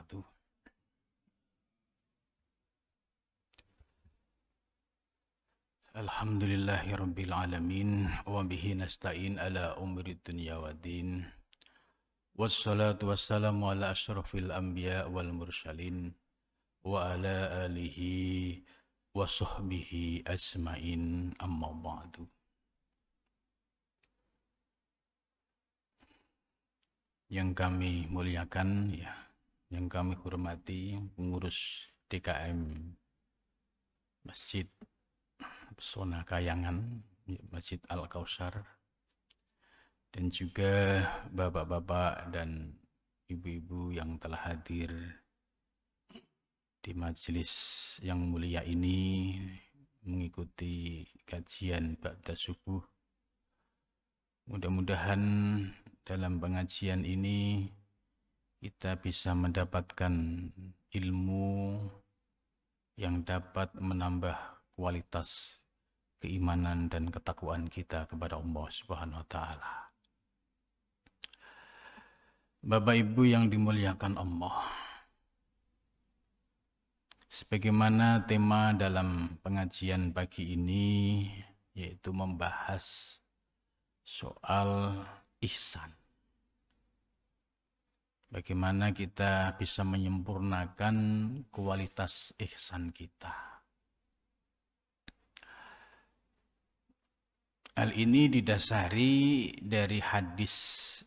ba'du. Alhamdulillahi rabbil alamin wa bihi nasta'in ala umuri dunya waddin. Wassalatu wassalamu ala asyrafil anbiya wal mursalin wa ala alihi wa sahbihi ajmain, amma ba'du. Yang kami muliakan, ya, yang kami hormati pengurus DKM Masjid Pesona Kayangan, Masjid Al-Kausar, dan juga bapak-bapak dan ibu-ibu yang telah hadir di majelis yang mulia ini mengikuti kajian ba'da subuh. Mudah-mudahan dalam pengajian ini kita bisa mendapatkan ilmu yang dapat menambah kualitas keimanan dan ketakwaan kita kepada Allah Subhanahu wa taala. Bapak Ibu yang dimuliakan Allah, sebagaimana tema dalam pengajian pagi ini yaitu membahas soal ihsan. Bagaimana kita bisa menyempurnakan kualitas ihsan kita. Hal ini didasari dari hadis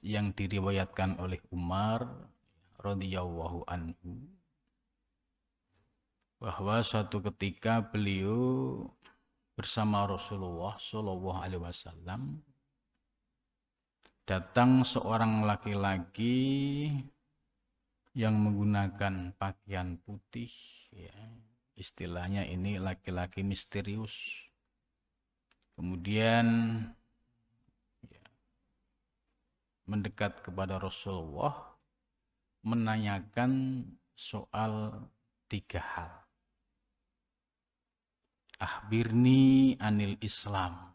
yang diriwayatkan oleh Umar radhiyallahu anhu, bahwa suatu ketika beliau bersama Rasulullah sallallahu alaihi wasallam datang seorang laki-laki yang menggunakan pakaian putih, ya, istilahnya ini laki-laki misterius. Kemudian ya, mendekat kepada Rasulullah menanyakan soal 3 hal. Akhbirni anil Islam.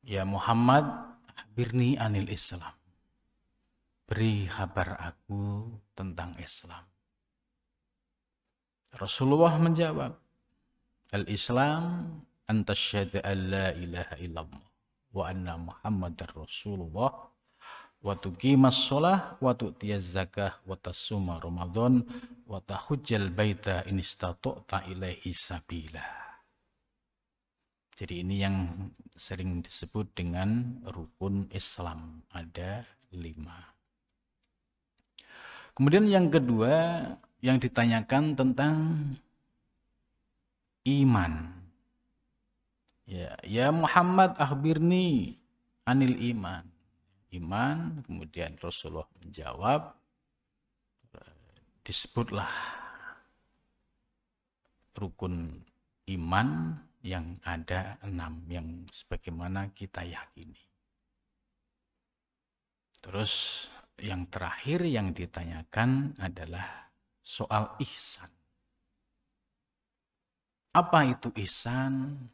Ya Muhammad, akhbirni anil Islam. Beri kabar aku tentang Islam. Rasulullah menjawab, Al-Islam antasyhadu an la ilaha illallah wa anna Muhammadar Rasulullah wa tuqimas shalah wa tu'tiyaz zakah wa tasuma Ramadan wa tahujjal baita in istata'ta ilaihi sabila. Jadi ini yang sering disebut dengan rukun Islam, ada 5. Kemudian yang kedua yang ditanyakan tentang iman. Ya Muhammad akhbirni anil iman. Iman, kemudian Rasulullah menjawab, disebutlah rukun iman yang ada 6 yang sebagaimana kita yakini. Terus yang terakhir yang ditanyakan adalah soal ihsan. Apa itu ihsan?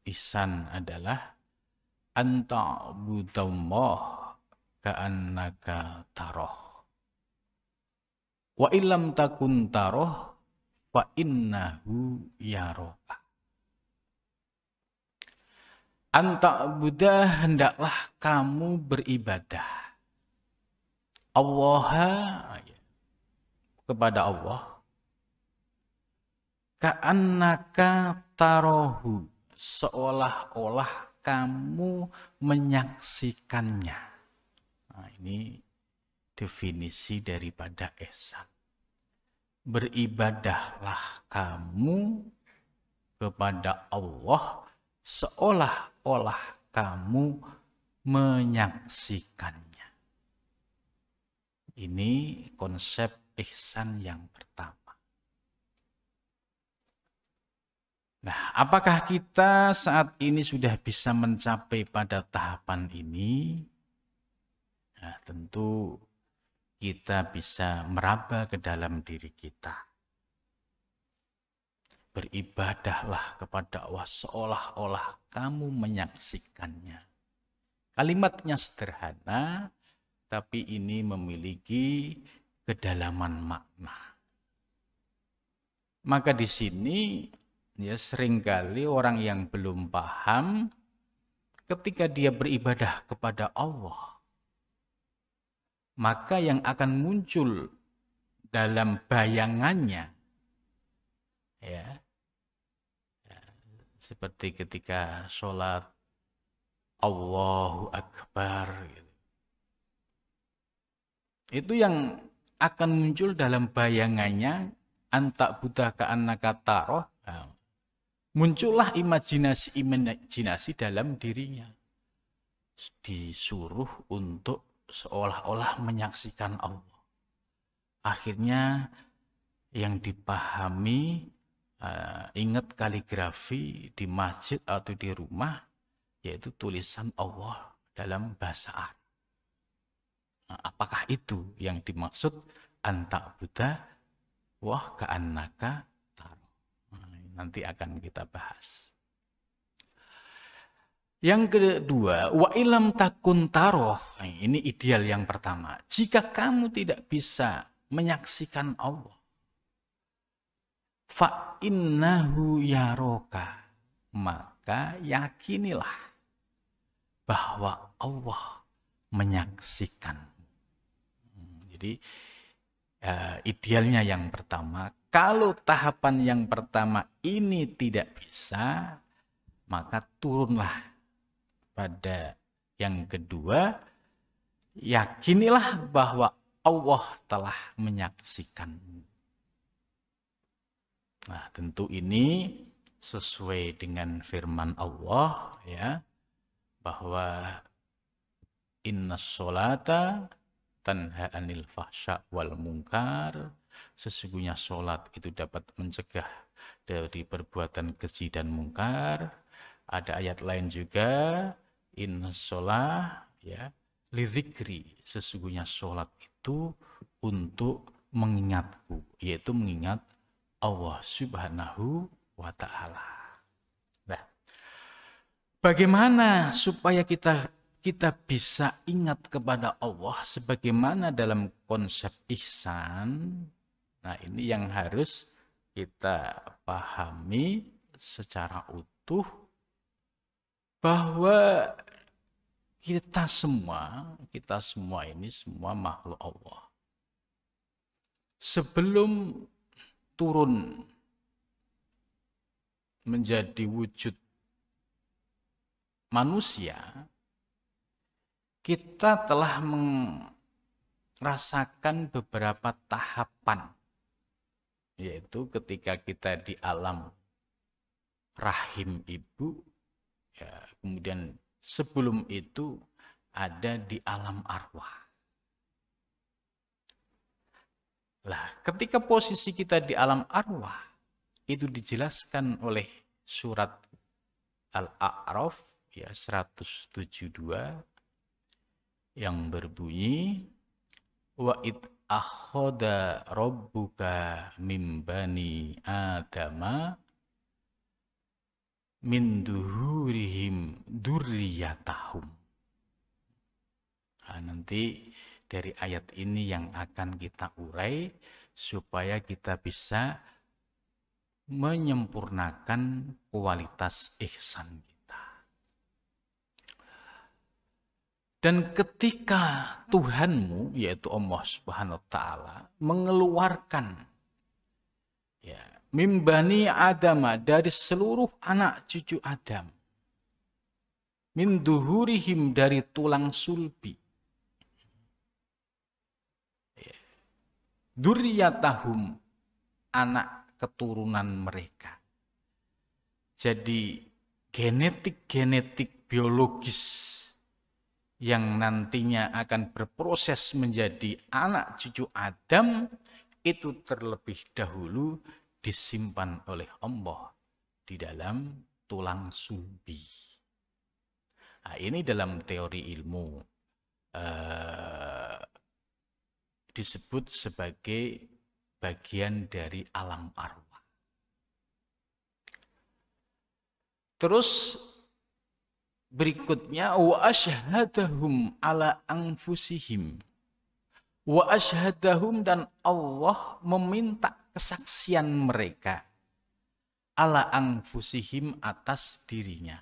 Ihsan adalah anta'budallah ka'annaka taroh. Wa illam takun taroh fa innahu yaroka. Anta'budah, hendaklah kamu beribadah Allah, kepada Allah, ka'annaka tarohu, seolah-olah kamu menyaksikannya. Nah, ini definisi daripada ihsan. Beribadahlah kamu kepada Allah seolah-olah kamu menyaksikannya. Ini konsep ihsan yang pertama. Nah, apakah kita saat ini sudah bisa mencapai pada tahapan ini? Nah, tentu kita bisa meraba ke dalam diri kita. Beribadahlah kepada Allah seolah-olah kamu menyaksikannya. Kalimatnya sederhana, tapi ini memiliki kedalaman makna. Maka di sini ya seringkali orang yang belum paham ketika dia beribadah kepada Allah, maka yang akan muncul dalam bayangannya ya, seperti ketika sholat Allahu Akbar gitu. Itu yang akan muncul dalam bayangannya, anta buddha ka'annaka taroh. Nah, muncullah imajinasi dalam dirinya. Disuruh untuk seolah-olah menyaksikan Allah. Akhirnya yang dipahami, ingat kaligrafi di masjid atau di rumah, yaitu tulisan Allah dalam bahasa Arab. Nah, apakah itu yang dimaksud anta buddha wah ka'annaka taroh? Nanti akan kita bahas. Yang kedua, wa ilam takun taroh. Ini ideal yang pertama. Jika kamu tidak bisa menyaksikan Allah, fa innahu yaroka, maka yakinilah bahwa Allah menyaksikan. Jadi idealnya yang pertama, kalau tahapan yang pertama ini tidak bisa, maka turunlah pada yang kedua, yakinilah bahwa Allah telah menyaksikan. Nah, tentu ini sesuai dengan firman Allah ya, bahwa innas sholata tanha anil fahsya wal munkar, sesungguhnya sholat itu dapat mencegah dari perbuatan keji dan mungkar. Ada ayat lain juga, innas sholah ya lidzikri, sesungguhnya sholat itu untuk mengingatku, yaitu mengingat Allah Subhanahu wa ta'ala. Nah, bagaimana supaya kita bisa ingat kepada Allah sebagaimana dalam konsep ihsan? Nah, ini yang harus kita pahami secara utuh, bahwa kita semua ini semua makhluk Allah. Sebelum turun menjadi wujud manusia, kita telah merasakan beberapa tahapan, yaitu ketika kita di alam rahim ibu, ya, kemudian sebelum itu ada di alam arwah. Lah, ketika posisi kita di alam arwah, itu dijelaskan oleh surat Al-A'raf ya 172 yang berbunyi, wa id akhoda rabbuka mim bani adama min duhurihim dzurriyyatahum. Nah, nanti dari ayat ini yang akan kita urai supaya kita bisa menyempurnakan kualitas ihsan kita. Dan ketika Tuhanmu, yaitu Allah Subhanahu wa ta'ala, mengeluarkan ya, mim bani Adam, dari seluruh anak cucu Adam, min duhurihim, dari tulang sulbi, ya, dzurriyyatahum, anak keturunan mereka. Jadi genetik biologis yang nantinya akan berproses menjadi anak cucu Adam, itu terlebih dahulu disimpan oleh Allah di dalam tulang sulbi. Nah, ini dalam teori ilmu disebut sebagai bagian dari alam arwah. Terus berikutnya, wa asyhadahum ala anfusihim Wa asyhadahum, dan Allah meminta kesaksian mereka ala anfusihim, atas dirinya.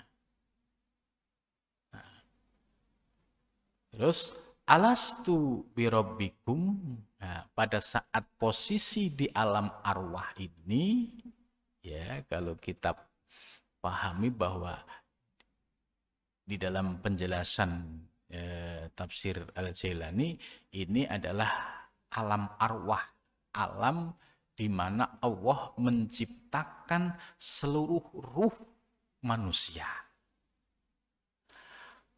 Nah, terus alastu birabbikum. Nah, pada saat posisi di alam arwah ini, ya, kalau kita pahami bahwa di dalam penjelasan tafsir Al-Jailani, ini adalah alam arwah, alam di mana Allah menciptakan seluruh ruh manusia.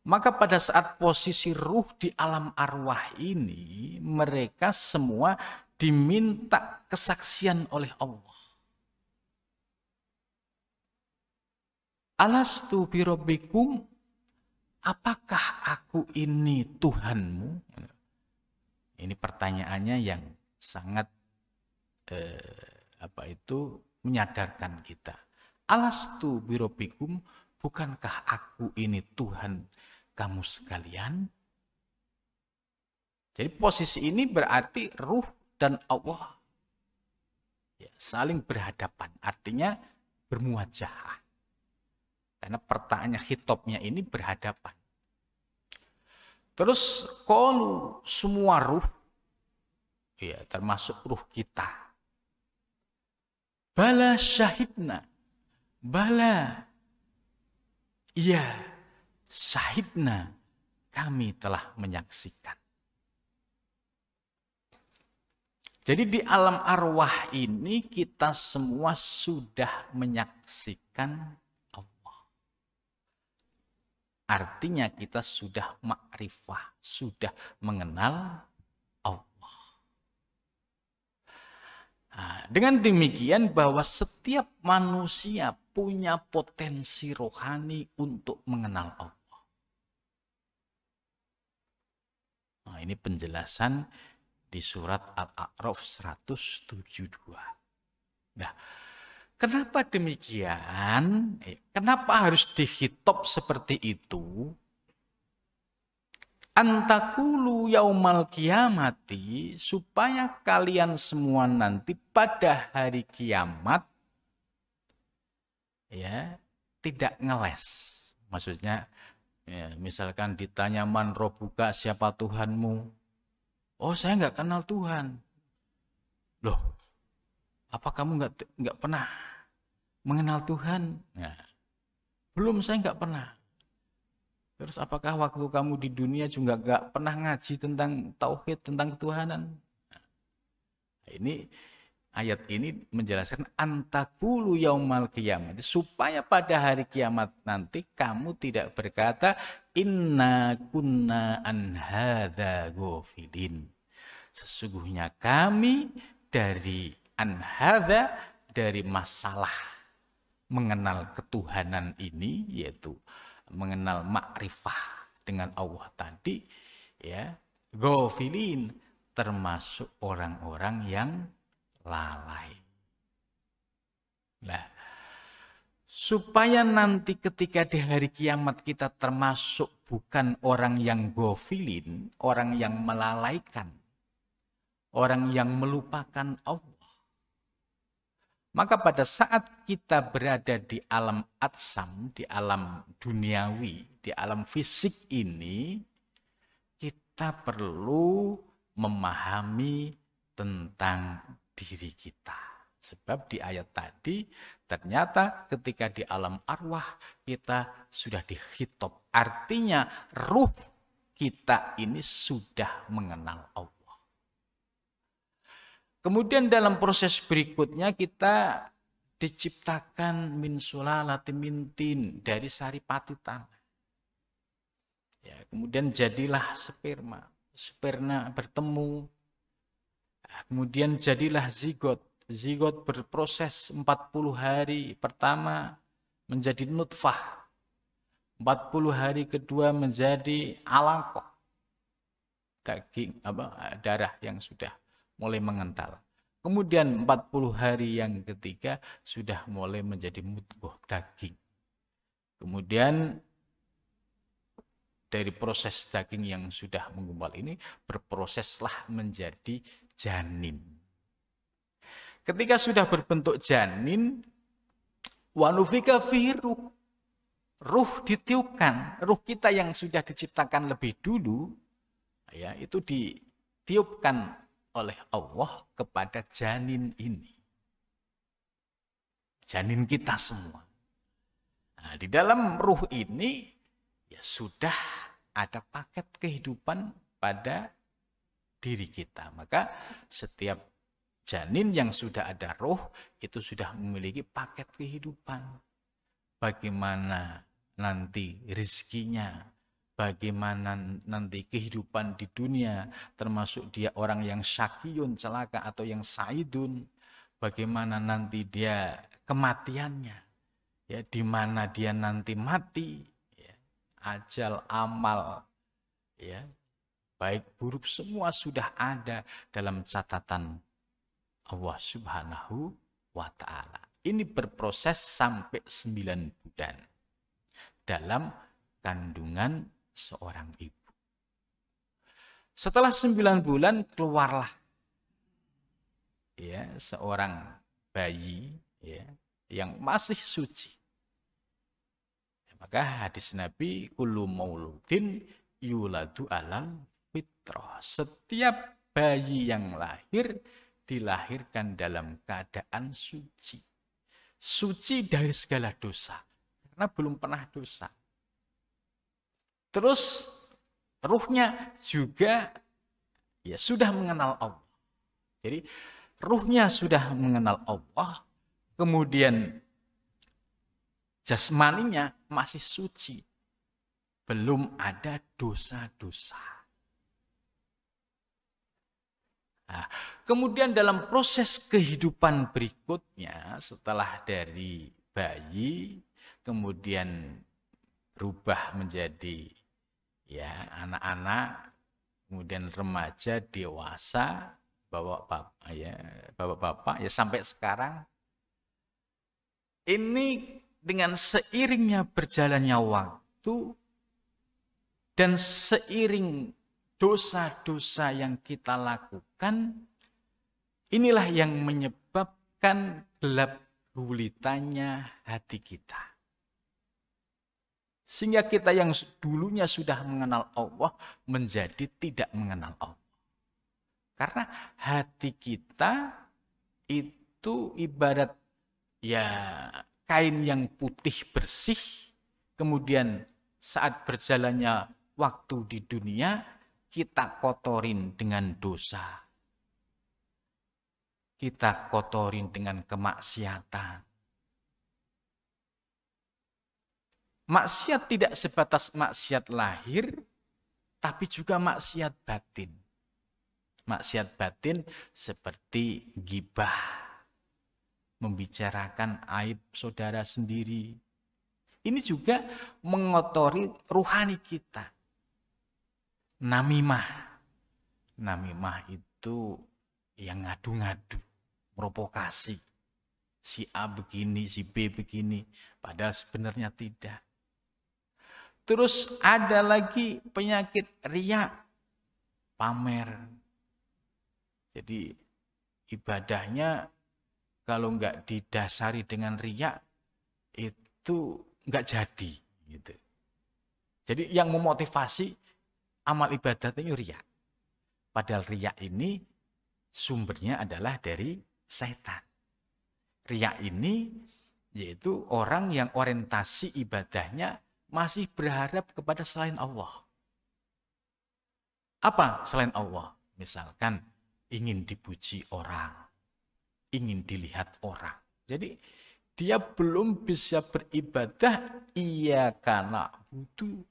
Maka pada saat posisi ruh di alam arwah ini, mereka semua diminta kesaksian oleh Allah. Alastu birabbikum, apakah aku ini Tuhanmu? Ini pertanyaannya yang sangat menyadarkan kita. Alastu birabbikum, bukankah aku ini Tuhan kamu sekalian? Jadi posisi ini berarti ruh dan Allah ya, saling berhadapan, artinya bermuajahah. Karena pertanyaannya, hitobnya ini berhadapan. Terus qalu, semua ruh, ya termasuk ruh kita, bala syahidna, bala, ya syahidna, kami telah menyaksikan. Jadi di alam arwah ini kita semua sudah menyaksikan. Artinya kita sudah makrifah, sudah mengenal Allah. Nah, dengan demikian bahwa setiap manusia punya potensi rohani untuk mengenal Allah. Nah, ini penjelasan di surat Al-A'raf 172. Nah, kenapa demikian? Kenapa harus dihitop seperti itu? Antakulu yaumal kiamati, supaya kalian semua nanti pada hari kiamat ya tidak ngeles. Maksudnya ya, misalkan ditanya man robuka, siapa Tuhanmu? Oh, saya nggak kenal Tuhan. Loh, apa kamu nggak pernah mengenal Tuhan? Nah, belum, saya nggak pernah. Terus apakah waktu kamu di dunia juga nggak pernah ngaji tentang tauhid, tentang ketuhanan? Nah, ini ayat ini menjelaskan antakulu yaumal kiamat, supaya pada hari kiamat nanti kamu tidak berkata inna kunna an hadza ghafilin. Sesungguhnya kami dari an hadza, dari masalah mengenal ketuhanan ini, yaitu mengenal makrifah dengan Allah tadi, ya, ghafilin, termasuk orang-orang yang lalai. Nah, supaya nanti ketika di hari kiamat kita termasuk bukan orang yang ghafilin, orang yang melalaikan, orang yang melupakan Allah. Maka pada saat kita berada di alam atsam, di alam duniawi, di alam fisik ini, kita perlu memahami tentang diri kita. Sebab di ayat tadi, ternyata ketika di alam arwah kita sudah dihitop. Artinya ruh kita ini sudah mengenal Allah. Kemudian dalam proses berikutnya kita diciptakan min sulalatin min tin, dari saripati tanah. Ya, kemudian jadilah sperma. Sperma bertemu. Kemudian jadilah zigot. Zigot berproses 40 hari pertama menjadi nutfah. 40 hari kedua menjadi alaqah. Daging, darah yang sudah mulai mengental. Kemudian 40 hari yang ketiga sudah mulai menjadi mudghah, daging. Kemudian dari proses daging yang sudah menggumpal ini berproseslah menjadi janin. Ketika sudah berbentuk janin, wa nufika fihi ruh ditiupkan, ruh kita yang sudah diciptakan lebih dulu, ya itu ditiupkan oleh Allah kepada janin ini. Janin kita semua. Nah, di dalam ruh ini ya sudah ada paket kehidupan pada diri kita. Maka setiap janin yang sudah ada ruh itu sudah memiliki paket kehidupan. Bagaimana nanti rizkinya, bagaimana nanti kehidupan di dunia, termasuk dia orang yang syakiyun, celaka, atau yang saidun, bagaimana nanti dia kematiannya, ya, di mana dia nanti mati, ya, ajal, amal, ya, baik buruk semua sudah ada dalam catatan Allah Subhanahu wa Ta'ala. Ini berproses sampai 9 bulan dalam kandungan seorang ibu. Setelah 9 bulan keluarlah ya seorang bayi ya yang masih suci. Maka hadis Nabi, kullu mauludin yuladu alal fitrah. Setiap bayi yang lahir dilahirkan dalam keadaan suci. Suci dari segala dosa. Karena belum pernah dosa. Terus ruhnya juga ya sudah mengenal Allah. Jadi ruhnya sudah mengenal Allah. Kemudian jasmaninya masih suci. Belum ada dosa-dosa. Nah, kemudian dalam proses kehidupan berikutnya setelah dari bayi kemudian berubah menjadi ya anak-anak, kemudian remaja, dewasa, bapak-bapak ya sampai sekarang ini dengan seiringnya berjalannya waktu dan seiring dosa-dosa yang kita lakukan, inilah yang menyebabkan gelap gulitanya hati kita. Sehingga kita yang dulunya sudah mengenal Allah menjadi tidak mengenal Allah. Karena hati kita itu ibarat ya kain yang putih bersih, kemudian saat berjalannya waktu di dunia, kita kotorin dengan dosa. Kita kotorin dengan kemaksiatan. Maksiat tidak sebatas maksiat lahir, tapi juga maksiat batin. Maksiat batin seperti ghibah, membicarakan aib saudara sendiri. Ini juga mengotori ruhani kita. Namimah. Namimah itu yang ngadu-ngadu, provokasi. Si A begini, si B begini. Padahal sebenarnya tidak. Terus ada lagi penyakit riya, pamer. Jadi ibadahnya kalau nggak didasari dengan riya, itu nggak jadi. Gitu. Jadi yang memotivasi amal ibadat itu riya. Padahal riya ini sumbernya adalah dari setan. Riya ini yaitu orang yang orientasi ibadahnya masih berharap kepada selain Allah. Apa selain Allah? Misalkan ingin dipuji orang, ingin dilihat orang. Jadi dia belum bisa beribadah iyyaka na'budu.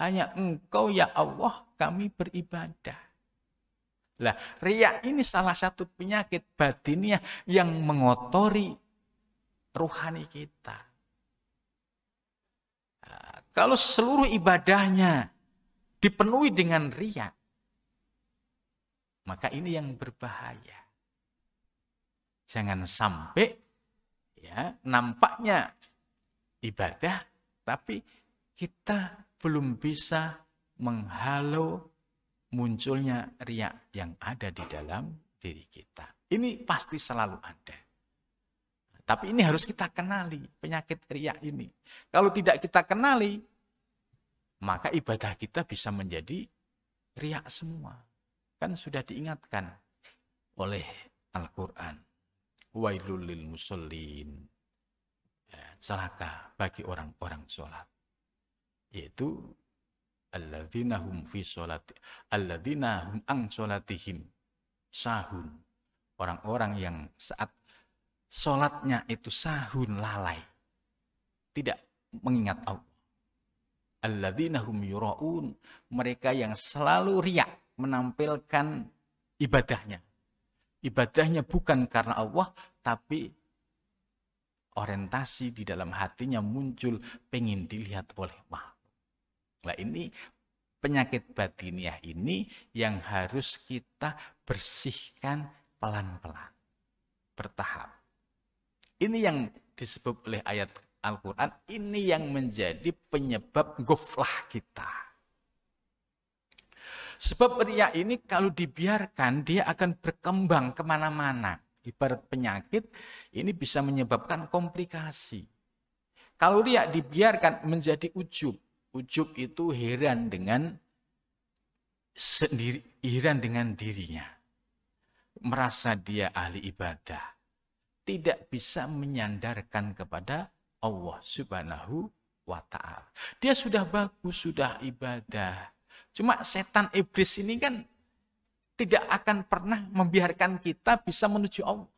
Hanya Engkau ya Allah kami beribadah. Lah, riya ini salah satu penyakit batiniah yang mengotori ruhani kita. Nah, kalau seluruh ibadahnya dipenuhi dengan riya, maka ini yang berbahaya. Jangan sampai ya nampaknya ibadah, tapi kita belum bisa menghalau munculnya riya yang ada di dalam diri kita. Ini pasti selalu ada. Tapi ini harus kita kenali, penyakit riya ini. Kalau tidak kita kenali, maka ibadah kita bisa menjadi riya semua. Kan sudah diingatkan oleh Al-Quran. Wailul lil musallin. Celaka bagi orang-orang sholat. Yaitu alladzina hum fi sholati, alladzina hum ang sholatihim sahun. Orang-orang yang saat sholatnya itu sahun, lalai. Tidak mengingat Allah. Alladzina hum yura'un. Mereka yang selalu riya menampilkan ibadahnya. Ibadahnya bukan karena Allah, tapi orientasi di dalam hatinya muncul pengen dilihat oleh makhluk. Nah ini penyakit batiniah ini yang harus kita bersihkan pelan-pelan, bertahap. Ini yang disebut oleh ayat Al-Quran, ini yang menjadi penyebab ghaflah kita. Sebab riya ini kalau dibiarkan, dia akan berkembang kemana-mana. Ibarat penyakit, ini bisa menyebabkan komplikasi. Kalau riya dibiarkan menjadi ujub. Ujub itu heran dengan sendiri, heran dengan dirinya. Merasa dia ahli ibadah. Tidak bisa menyandarkan kepada Allah Subhanahu wa ta'ala. Dia sudah bagus, sudah ibadah. Cuma setan iblis ini kan tidak akan pernah membiarkan kita bisa menuju Allah.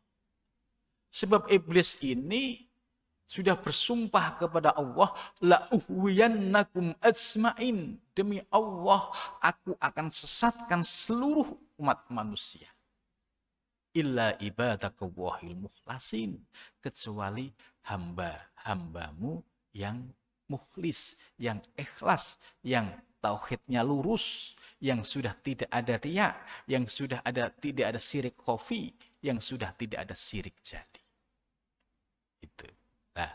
Sebab iblis ini sudah bersumpah kepada Allah, la uhwiyannakum ajmain. Demi Allah, aku akan sesatkan seluruh umat manusia. Illa ibadaka wahil mukhlasin. Kecuali hamba-hambamu yang mukhlis, yang ikhlas, yang tauhidnya lurus, yang sudah tidak ada riya, yang sudah tidak ada syirik khafi, yang sudah tidak ada syirik jali. Itu. Nah,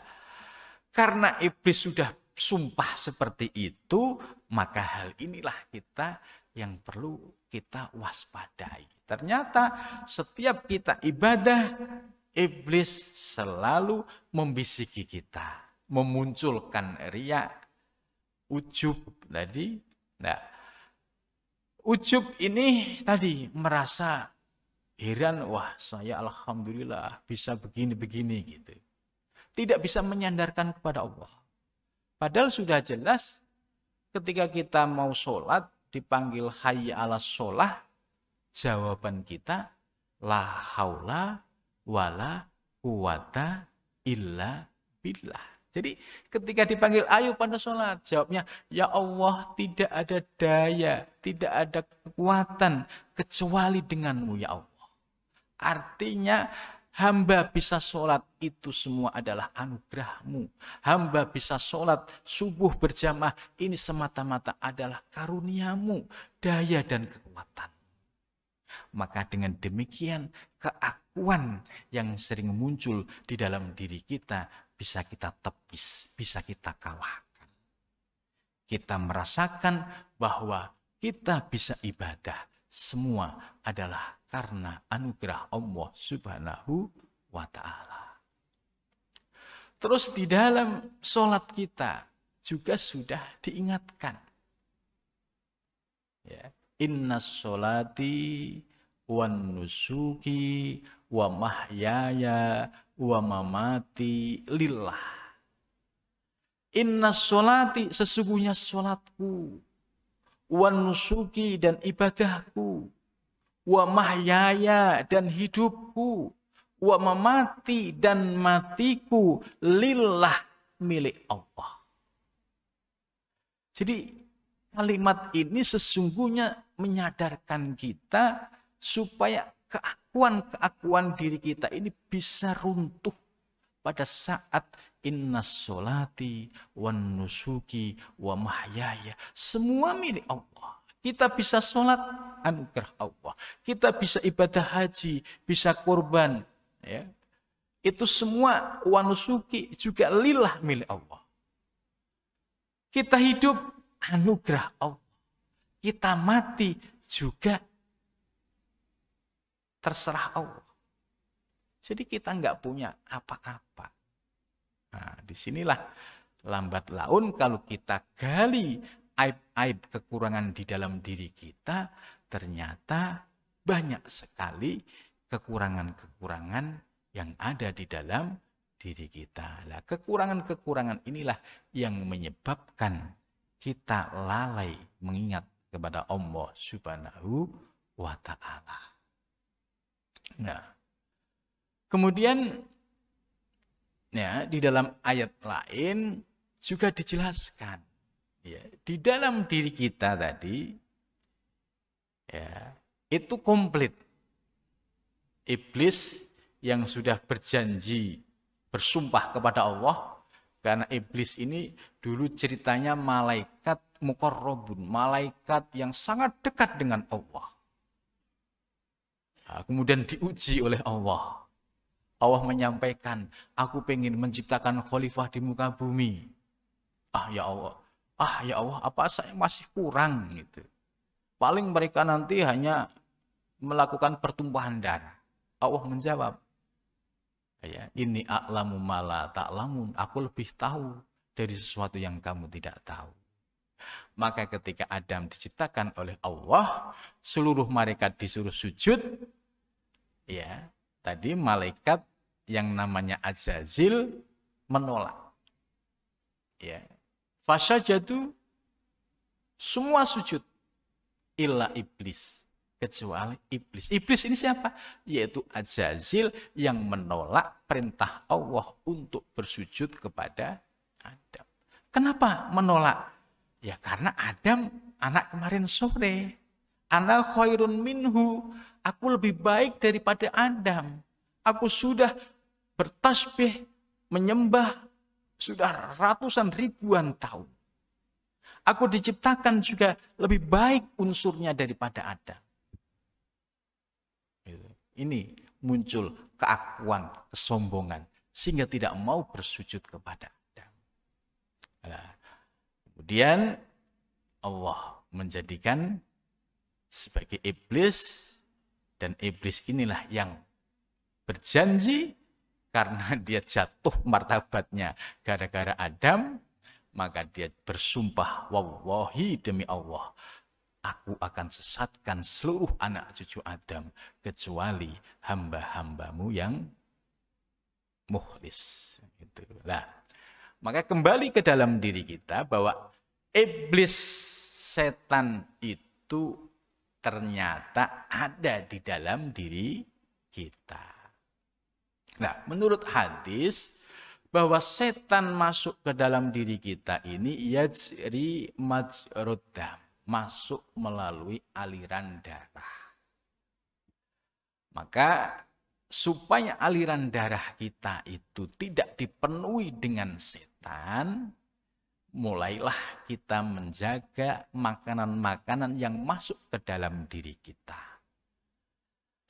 karena iblis sudah sumpah seperti itu, maka hal inilah kita yang perlu kita waspadai. Ternyata setiap kita ibadah, iblis selalu membisiki kita, memunculkan riya, ujub tadi. Nah, ujub ini tadi merasa heran, wah saya alhamdulillah bisa begini-begini gitu. Tidak bisa menyandarkan kepada Allah. Padahal sudah jelas ketika kita mau sholat dipanggil hayya ala sholah, jawaban kita la haula wala quwata illa billah. Jadi ketika dipanggil ayo pada sholat, jawabnya ya Allah, tidak ada daya, tidak ada kekuatan kecuali denganmu ya Allah. Artinya hamba bisa sholat itu semua adalah anugerahmu. Hamba bisa sholat subuh berjamaah ini semata-mata adalah karuniamu, daya dan kekuatan. Maka dengan demikian keakuan yang sering muncul di dalam diri kita bisa kita tepis, bisa kita kalahkan. Kita merasakan bahwa kita bisa ibadah. Semua adalah karena anugerah Allah Subhanahu wa ta'ala. Terus di dalam sholat kita juga sudah diingatkan. Ya. Inna sholati wa nusuki wa mahyaya wa mamati lillah. Inna sholati, sesungguhnya sholatku, wa nusuki dan ibadahku, wa mahyaya dan hidupku, wa mamati dan matiku lillah, milik Allah. Jadi kalimat ini sesungguhnya menyadarkan kita supaya keakuan-keakuan diri kita ini bisa runtuh pada saat inna sholati wan nusuki wa mahyaya. Semua milik Allah. Kita bisa sholat, anugerah Allah. Kita bisa ibadah haji, bisa kurban. Ya. Itu semua wa nusuki juga lillah, milik Allah. Kita hidup, anugerah Allah. kita mati juga terserah Allah. Jadi kita nggak punya apa-apa. Nah, disinilah lambat laun kalau kita gali aib-aib kekurangan di dalam diri kita, ternyata banyak sekali kekurangan-kekurangan yang ada di dalam diri kita. Nah, kekurangan-kekurangan inilah yang menyebabkan kita lalai mengingat kepada Allah Subhanahu wa Ta'ala. Nah, kemudian ya, di dalam ayat lain juga dijelaskan ya, di dalam diri kita tadi ya, itu komplit. Iblis yang sudah berjanji bersumpah kepada Allah, karena iblis ini dulu ceritanya malaikat muqarrabun, malaikat yang sangat dekat dengan Allah. Nah, kemudian diuji oleh Allah. Allah menyampaikan, aku pengen menciptakan khalifah di muka bumi. Ya Allah, apa saya masih kurang gitu. Paling mereka nanti hanya melakukan pertumpahan darah. Allah menjawab, ya, ini a'lamu ma la ta'lamun, aku lebih tahu dari sesuatu yang kamu tidak tahu. Maka ketika Adam diciptakan oleh Allah, seluruh malaikat disuruh sujud. Ya, tadi malaikat yang namanya Azazil menolak. Ya. Fasyajadu, semua sujud illa iblis, kecuali iblis. Iblis ini siapa? Yaitu Azazil yang menolak perintah Allah untuk bersujud kepada Adam. Kenapa menolak? Ya karena Adam anak kemarin sore. Ana khairun minhu, aku lebih baik daripada Adam. Aku sudah bertasbih, menyembah sudah ratusan ribuan tahun. Aku diciptakan juga lebih baik unsurnya daripada Adam. Ini muncul keakuan, kesombongan, sehingga tidak mau bersujud kepada Adam. Nah, kemudian Allah menjadikan sebagai iblis, dan iblis inilah yang berjanji karena dia jatuh martabatnya gara-gara Adam, maka dia bersumpah, wallahi demi Allah, aku akan sesatkan seluruh anak cucu Adam kecuali hamba-hambamu yang mukhlis. Itulah. Maka kembali ke dalam diri kita bahwa iblis, setan itu ternyata ada di dalam diri kita. Nah, menurut hadis bahwa setan masuk ke dalam diri kita ini yajri majrud dam, masuk melalui aliran darah. Maka supaya aliran darah kita itu tidak dipenuhi dengan setan, mulailah kita menjaga makanan-makanan yang masuk ke dalam diri kita.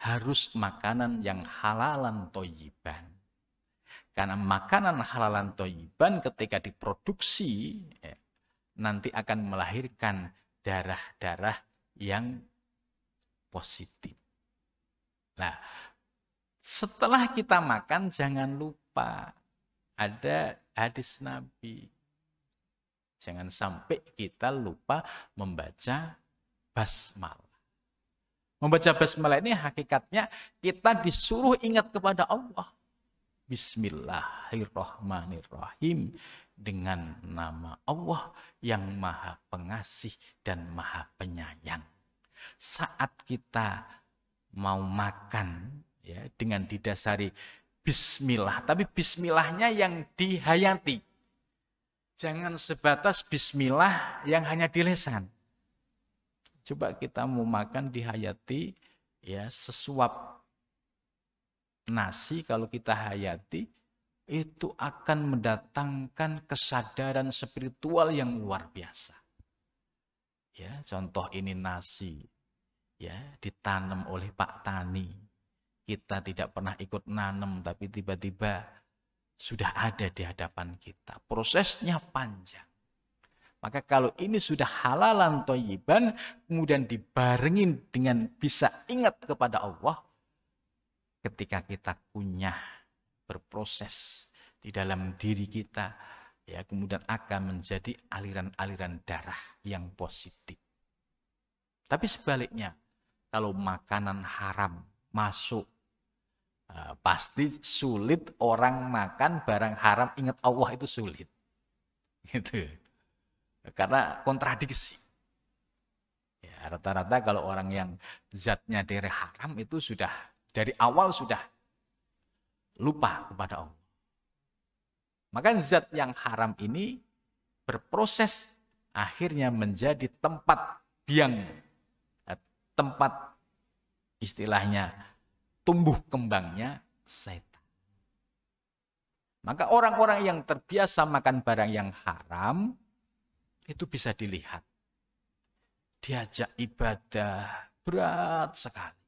Harus makanan yang halalan thayyiban. Karena makanan halalan thayyiban ketika diproduksi nanti akan melahirkan darah-darah yang positif. Nah, setelah kita makan jangan lupa ada hadis Nabi. Jangan sampai kita lupa membaca basmalah. Membaca basmalah ini hakikatnya kita disuruh ingat kepada Allah. Bismillahirrahmanirrahim, dengan nama Allah yang maha pengasih dan maha penyayang. Saat kita mau makan ya dengan didasari bismillah, tapi bismillahnya yang dihayati. Jangan sebatas bismillah yang hanya di lisan. Coba kita mau makan dihayati ya, sesuap nasi kalau kita hayati itu akan mendatangkan kesadaran spiritual yang luar biasa. Ya, contoh ini nasi ya ditanam oleh Pak Tani. Kita tidak pernah ikut nanam tapi tiba-tiba sudah ada di hadapan kita. Prosesnya panjang. Maka kalau ini sudah halalan thayyiban, kemudian dibarengin dengan bisa ingat kepada Allah, ketika kita kunyah, berproses di dalam diri kita, ya kemudian akan menjadi aliran-aliran darah yang positif. Tapi sebaliknya, kalau makanan haram masuk, pasti sulit orang makan barang haram ingat Allah, itu sulit. Gitu. Karena kontradiksi. Ya, rata-rata kalau orang yang zatnya dari haram itu sudah dari awal sudah lupa kepada Allah. Maka zat yang haram ini berproses akhirnya menjadi tempat biang, tempat istilahnya tumbuh kembangnya setan. Maka orang-orang yang terbiasa makan barang yang haram, itu bisa dilihat. Diajak ibadah berat sekali.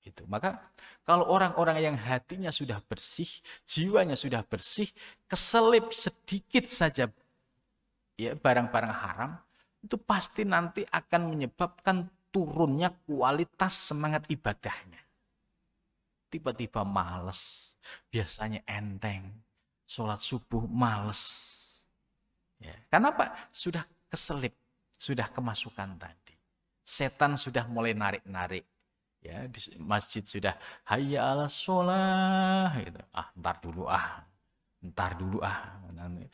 Itu. Maka kalau orang-orang yang hatinya sudah bersih, jiwanya sudah bersih, keselip sedikit saja ya barang-barang haram, itu pasti nanti akan menyebabkan turunnya kualitas semangat ibadahnya. Tiba-tiba males, biasanya enteng, sholat subuh males. Ya. Karena apa? Sudah keselip, sudah kemasukan tadi. Setan sudah mulai narik-narik. Ya, di masjid sudah hayya ala sholah. Gitu. Ntar dulu Nanti,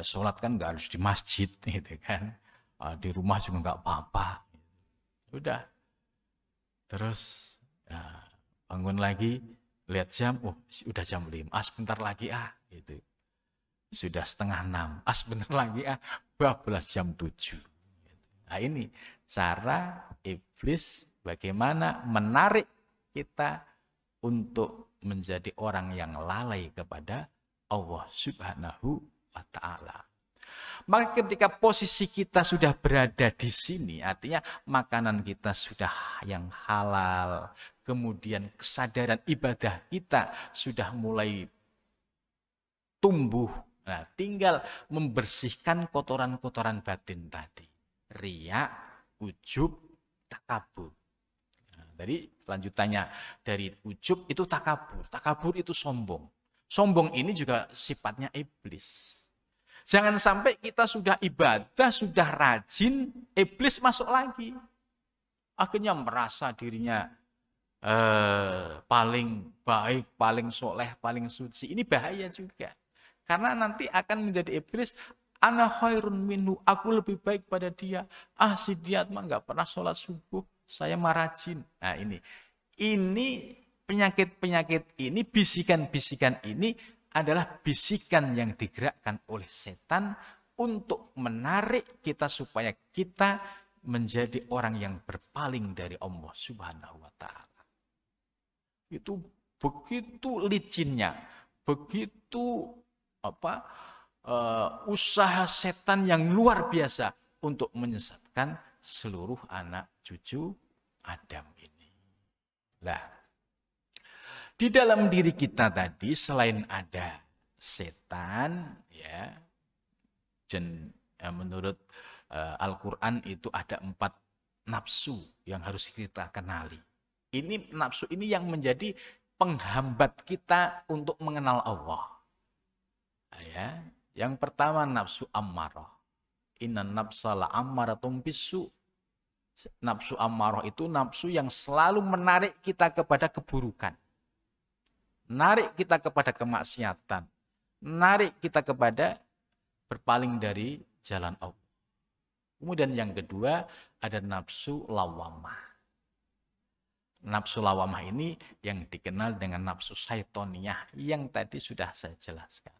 sholat kan nggak harus di masjid, gitu kan. Di rumah juga nggak apa-apa. Udah. Terus ya, bangun lagi, lihat jam, udah jam 5. Sebentar lagi gitu. Sudah 5:30, sebentar lagi bablas jam 7. Nah ini cara iblis bagaimana menarik kita untuk menjadi orang yang lalai kepada Allah Subhanahu wa Ta'ala. Maka ketika posisi kita sudah berada di sini, artinya makanan kita sudah yang halal, kemudian kesadaran ibadah kita sudah mulai tumbuh. Nah, tinggal membersihkan kotoran-kotoran batin tadi. Riya, ujub, takabur. Nah, dari lanjutannya dari ujub itu takabur. Takabur itu sombong. Sombong ini juga sifatnya iblis. Jangan sampai kita sudah ibadah, sudah rajin, iblis masuk lagi. Akhirnya merasa dirinya paling baik, paling soleh, paling suci. Ini bahaya juga. Karena nanti akan menjadi iblis, ana khairun minhu, aku lebih baik pada dia. Si dia mah nggak pernah sholat subuh, saya marajin. Nah ini penyakit-penyakit ini, bisikan-bisikan ini adalah bisikan yang digerakkan oleh setan untuk menarik kita supaya kita menjadi orang yang berpaling dari Allah Subhanahu wa Ta'ala. Itu begitu licinnya, begitu usaha setan yang luar biasa untuk menyesatkan seluruh anak cucu Adam ini. Nah, di dalam diri kita tadi selain ada setan, ya, dan menurut Al-Quran itu ada 4 nafsu yang harus kita kenali. Ini nafsu ini yang menjadi penghambat kita untuk mengenal Allah. Ya, yang pertama nafsu ammarah. Inna nafsa la'ammaratum bisu. Nafsu ammarah itu nafsu yang selalu menarik kita kepada keburukan. Menarik kita kepada kemaksiatan. Menarik kita kepada berpaling dari jalan Allah. Kemudian yang kedua ada nafsu lawamah. Nafsu lawamah ini yang dikenal dengan nafsu syaitoniyah yang tadi sudah saya jelaskan.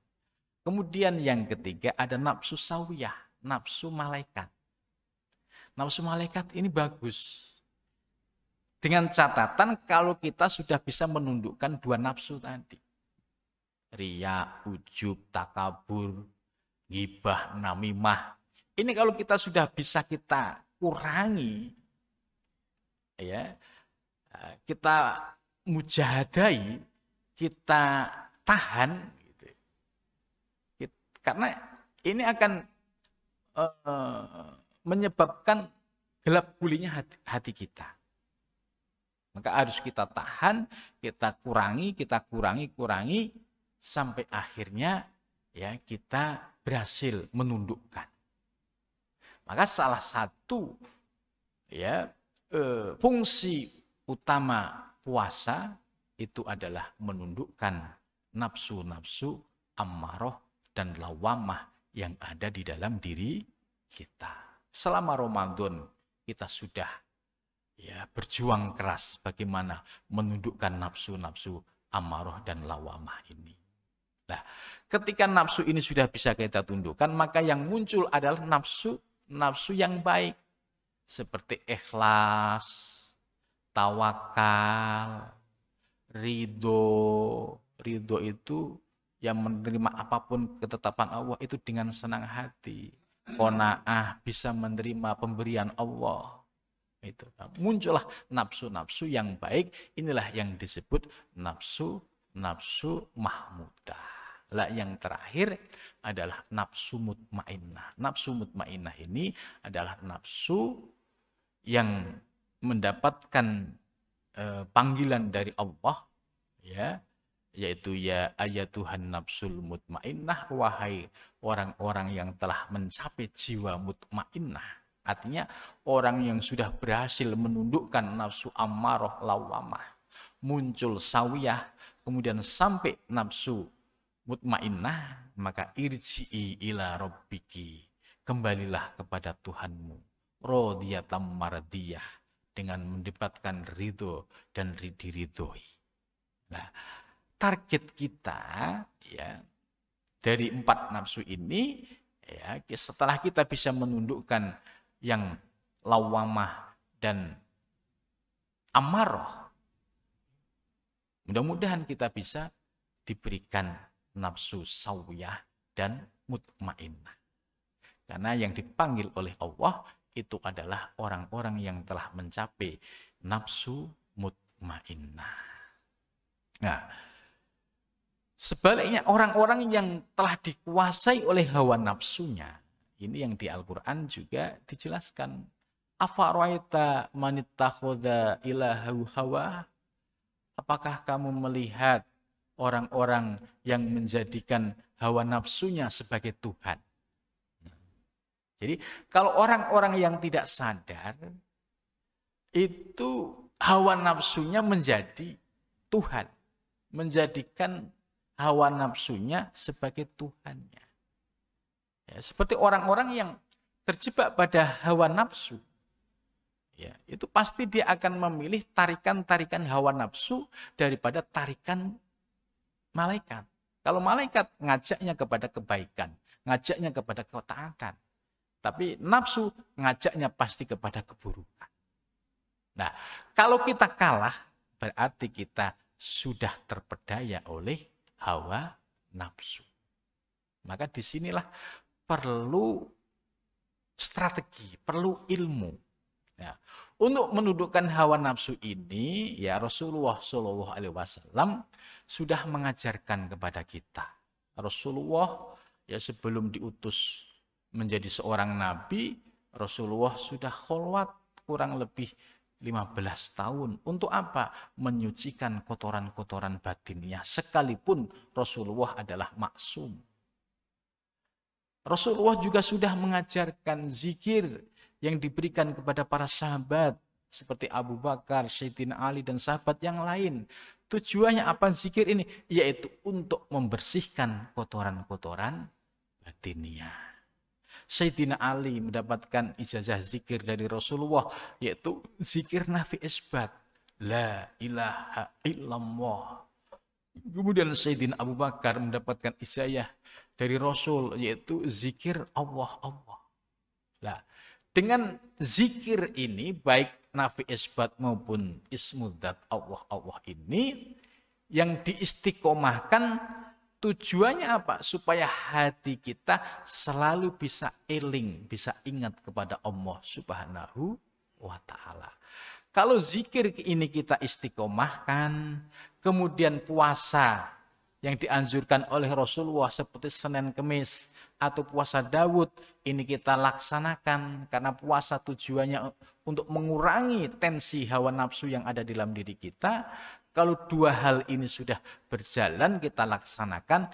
Kemudian yang ketiga ada nafsu sawiyah, nafsu malaikat. Nafsu malaikat ini bagus. Dengan catatan kalau kita sudah bisa menundukkan 2 nafsu tadi. Riya, ujub, takabur, ghibah, namimah. Ini kalau kita sudah bisa kita kurangi, ya, kita mujahadai, kita tahan. Karena ini akan menyebabkan gelap gulitnya hati kita. Maka harus kita tahan, kita kurangi sampai akhirnya ya kita berhasil menundukkan. Maka salah satu ya fungsi utama puasa itu adalah menundukkan nafsu-nafsu ammarah dan lawamah yang ada di dalam diri kita. Selama Ramadan kita sudah ya berjuang keras bagaimana menundukkan nafsu-nafsu ammarah dan lawamah ini. Nah, ketika nafsu ini sudah bisa kita tundukkan, maka yang muncul adalah nafsu yang baik. Seperti ikhlas, tawakal, ridho. Ridho itu yang menerima apapun ketetapan Allah itu dengan senang hati. Qanaah, bisa menerima pemberian Allah. Itu. Muncullah nafsu-nafsu yang baik. Inilah yang disebut nafsu mahmudah. Lah yang terakhir adalah nafsu mutmainnah. Nafsu mutmainnah ini adalah nafsu yang mendapatkan panggilan dari Allah, ya, yaitu ya ayatuhan nafsul mutmainnah, wahai orang-orang yang telah mencapai jiwa mutmainnah. Artinya orang yang sudah berhasil menundukkan nafsu ammarah lawamah, muncul sawiyah, kemudian sampai nafsu mutmainnah, maka irji'i ila rabbiki, kembalilah kepada Tuhanmu, radhiyatam mardiyah, dengan mendapatkan ridho dan diridhoi. Nah, target kita ya dari 4 nafsu ini ya, setelah kita bisa menundukkan yang lawamah dan amarah, mudah-mudahan kita bisa diberikan nafsu sawiyah dan mutmainnah. Karena yang dipanggil oleh Allah itu adalah orang-orang yang telah mencapai nafsu mutmainnah. Nah, sebaliknya orang-orang yang telah dikuasai oleh hawa nafsunya, ini yang di Al-Quran juga dijelaskan. Afara'aita manittakhadha ilahahu hawa? Apakah kamu melihat orang-orang yang menjadikan hawa nafsunya sebagai Tuhan? Jadi kalau orang-orang yang tidak sadar, itu hawa nafsunya menjadi Tuhan. Menjadikan hawa nafsunya sebagai Tuhannya. Ya, seperti orang-orang yang terjebak pada hawa nafsu. Ya, itu pasti dia akan memilih tarikan-tarikan hawa nafsu daripada tarikan malaikat. Kalau malaikat ngajaknya kepada kebaikan, ngajaknya kepada ketaatan. Tapi nafsu ngajaknya pasti kepada keburukan. Nah, kalau kita kalah, berarti kita sudah terpedaya oleh hawa nafsu. Maka disinilah perlu strategi, perlu ilmu. Ya. Untuk menundukkan hawa nafsu ini, ya Rasulullah SAW sudah mengajarkan kepada kita. Rasulullah ya sebelum diutus menjadi seorang nabi, Rasulullah sudah kholwat kurang lebih 15 tahun. Untuk apa? Menyucikan kotoran-kotoran batinnya. Sekalipun Rasulullah adalah maksum. Rasulullah juga sudah mengajarkan zikir yang diberikan kepada para sahabat. Seperti Abu Bakar, Sayyidina Ali, dan sahabat yang lain. Tujuannya apa zikir ini? Yaitu untuk membersihkan kotoran-kotoran batinnya. Sayyidina Ali mendapatkan ijazah zikir dari Rasulullah, yaitu zikir nafi isbat. La ilaha illallah. Kemudian Sayyidina Abu Bakar mendapatkan ijazah dari Rasul, yaitu zikir Allah. Nah, dengan zikir ini, baik nafi isbat maupun ismudzat Allah ini, yang diistiqomahkan, tujuannya apa? Supaya hati kita selalu bisa eling, bisa ingat kepada Allah Subhanahu wa Ta'ala. Kalau zikir ini kita istiqomahkan, kemudian puasa yang dianjurkan oleh Rasulullah seperti Senin Kemis, atau puasa Daud ini kita laksanakan karena puasa tujuannya untuk mengurangi tensi hawa nafsu yang ada di dalam diri kita. Kalau dua hal ini sudah berjalan kita laksanakan,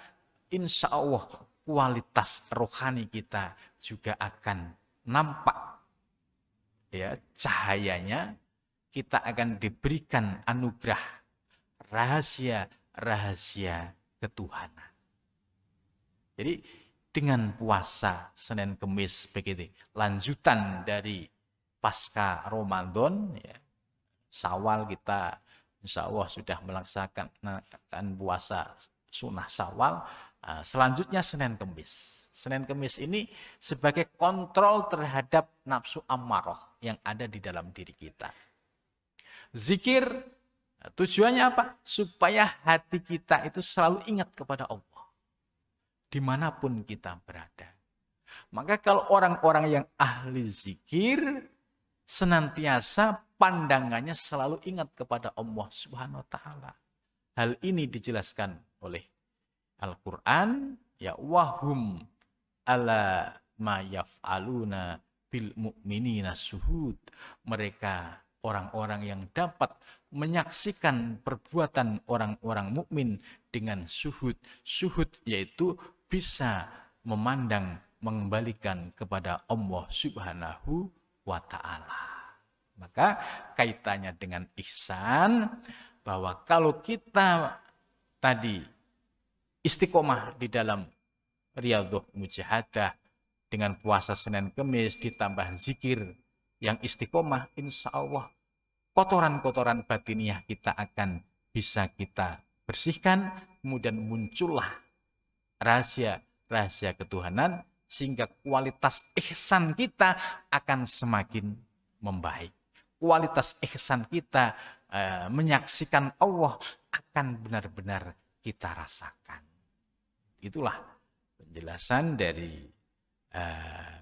insya Allah kualitas rohani kita juga akan nampak, ya, cahayanya. Kita akan diberikan anugerah rahasia ketuhanan. Jadi dengan puasa Senin Kemis begitu, lanjutan dari pasca Ramadan, ya, Syawal kita insya Allah sudah melaksanakan puasa sunnah Syawal. Selanjutnya Senin Kemis. Senin Kemis ini sebagai kontrol terhadap nafsu ammarah yang ada di dalam diri kita. Zikir tujuannya apa? Supaya hati kita itu selalu ingat kepada Allah dimanapun kita berada. Maka kalau orang-orang yang ahli zikir senantiasa pandangannya selalu ingat kepada Allah Subhanahu wa taala. Hal ini dijelaskan oleh Al-Qur'an, ya, wahum ala ma yaf'aluna bil mu'minina syuhud. Mereka orang-orang yang dapat menyaksikan perbuatan orang-orang mukmin dengan syuhud. Syuhud yaitu bisa memandang, mengembalikan kepada Allah Subhanahu wa ta'ala. Maka kaitannya dengan ihsan, bahwa kalau kita tadi istiqomah di dalam riyadhah mujahadah dengan puasa Senin Kemis ditambah zikir yang istiqomah, insya Allah kotoran-kotoran batiniah kita akan bisa kita bersihkan, kemudian muncullah rahasia ketuhanan, sehingga kualitas ihsan kita akan semakin membaik. Kualitas ihsan kita menyaksikan Allah akan benar-benar kita rasakan. Itulah penjelasan dari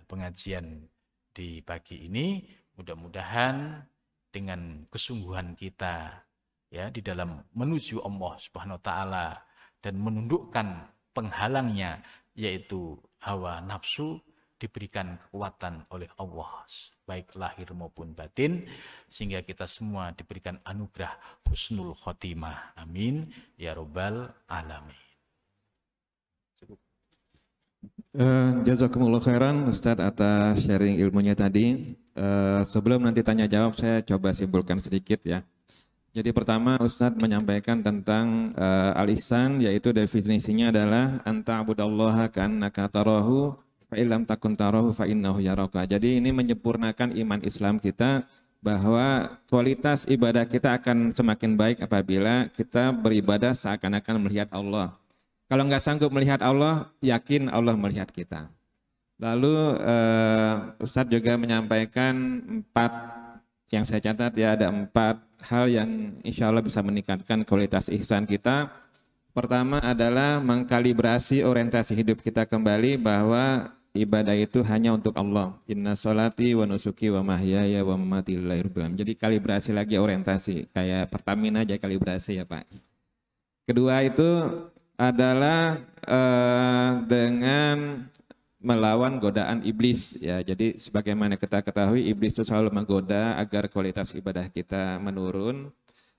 pengajian di pagi ini. Mudah-mudahan dengan kesungguhan kita, ya, di dalam menuju Allah Subhanahu wa taala dan menundukkan penghalangnya yaitu hawa nafsu, diberikan kekuatan oleh Allah baik lahir maupun batin, sehingga kita semua diberikan anugerah husnul khotimah. Amin ya rabbal alamin. Jazakumullah khairan Ustadz atas sharing ilmunya tadi. Sebelum nanti tanya jawab, saya coba simpulkan sedikit, ya. Jadi pertama Ustadz menyampaikan tentang al-ihsan, yaitu definisinya adalah anta'budallaha ka'annaka tarahu fa illam takun tarahu fa innahu yaraka. Jadi ini menyempurnakan iman Islam kita, bahwa kualitas ibadah kita akan semakin baik apabila kita beribadah seakan-akan melihat Allah. Kalau nggak sanggup melihat Allah, yakin Allah melihat kita. Lalu Ustadz juga menyampaikan 4 yang saya catat, ya, ada 4 hal yang insya Allah bisa meningkatkan kualitas ihsan kita. Pertama adalah mengkalibrasi orientasi hidup kita kembali bahwa ibadah itu hanya untuk Allah. Inna sholati wa nusuki wa mahyaya wa mamati lillahi rabbil alamin. Jadi kalibrasi lagi orientasi, kayak Pertamina aja kalibrasi, ya Pak. Kedua itu adalah dengan melawan godaan iblis, ya. Jadi sebagaimana kita ketahui, iblis itu selalu menggoda agar kualitas ibadah kita menurun,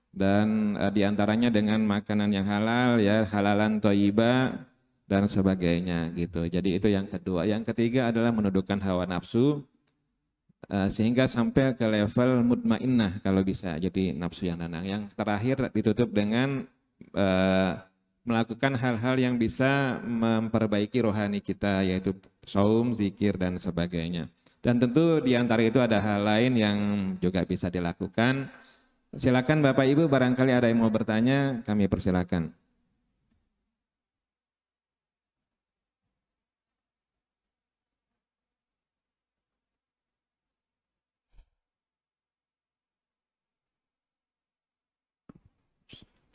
dan diantaranya dengan makanan yang halal, ya, halalan thayyibah dan sebagainya gitu. Jadi itu yang kedua. Yang ketiga adalah menundukkan hawa nafsu sehingga sampai ke level mutmainnah kalau bisa, jadi nafsu yang tenang. Yang terakhir ditutup dengan melakukan hal-hal yang bisa memperbaiki rohani kita, yaitu saum, zikir, dan sebagainya. Dan tentu di antara itu ada hal lain yang juga bisa dilakukan. Silakan Bapak Ibu, barangkali ada yang mau bertanya, kami persilakan.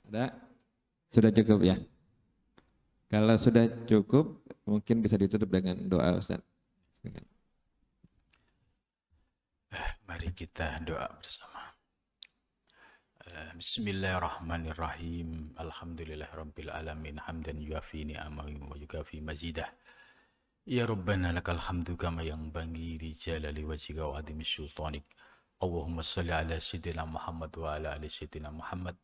Ada? Sudah cukup, ya? Kalau sudah cukup, mungkin bisa ditutup dengan doa, Ustaz. Mari kita doa bersama. Bismillahirrahmanirrahim. Alhamdulillahirabbil alamin, hamdan yuafi ni'amahu wa yukafi mazidah. Ya Rabbana lakal hamdu kama yanbaghi li jalali wajhika wa adhimi sultanik. Allahumma salli ala sayyidina Muhammad wa ala ali sayyidina Muhammad.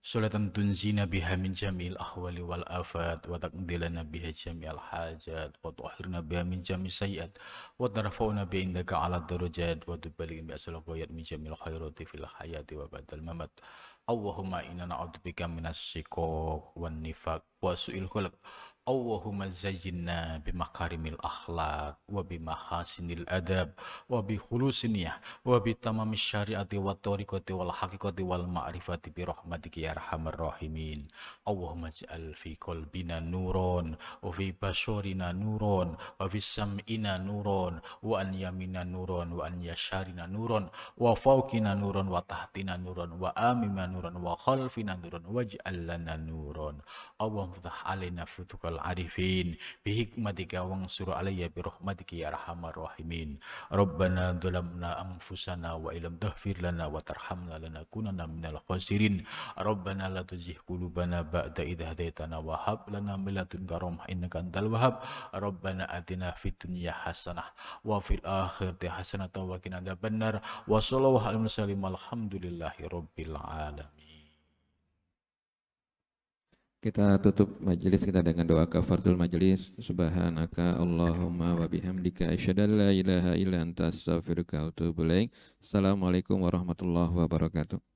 Salatan tunzina biha min jami'il ahwali wal afat wa taqdilana biha jami'al hajat wa tuhirna biha min jami'is sayyiat wa tarfa'una biha indaka ala darajat wa tuballighna bi asal ghayat min jami'il khairati fil hayati wa ba'dal mamat. Allahumma inna na'udzubika minas shiqaq wan nifaq wa su'il khulq. Allahumma zayyinna bimakarimil akhlaq wa bimahasinil adab wa bi khulusiniyah wa bi tamamis syariati wa tariqati wal haqiqati wal ma'rifati bi rahmatika ya arhamar rahimin. Allahumma ij'al fi qalbina nuron wa fi basorina nuron wa fi sam'ina nuron wa an yamina nuron wa an yasharina nuron wa fawqina nuron wa tahtina nuron wa amima nuron wa khalfina nuron waj'al lana nuron. Allahumma ftah alaina futukal arifin bihikmatika wansur alayya birahmatika ya arhamar rahimin. Rabbana dhalamna anfusana wa illam taghfir lana wa tarhamna lanakunanna minal khasirin. Rabbana la tuzigh qulubana ba'da idh hadaitana wa hab lana min ladunka rahmah innaka antal wahhab. Rabbana atina fid dunya hasanah wa fil akhirati hasanah wa qina adzabannar. Wa sallallahu alaihi wasallam alhamdulillahi rabbil alamin. Kita tutup majelis kita dengan doa kafaratul majelis. Subhanaka Allahumma wa bihamdika asyhadu an la ilaha illa anta astaghfiruka wa atubu ilaik. Assalamualaikum warahmatullahi wabarakatuh.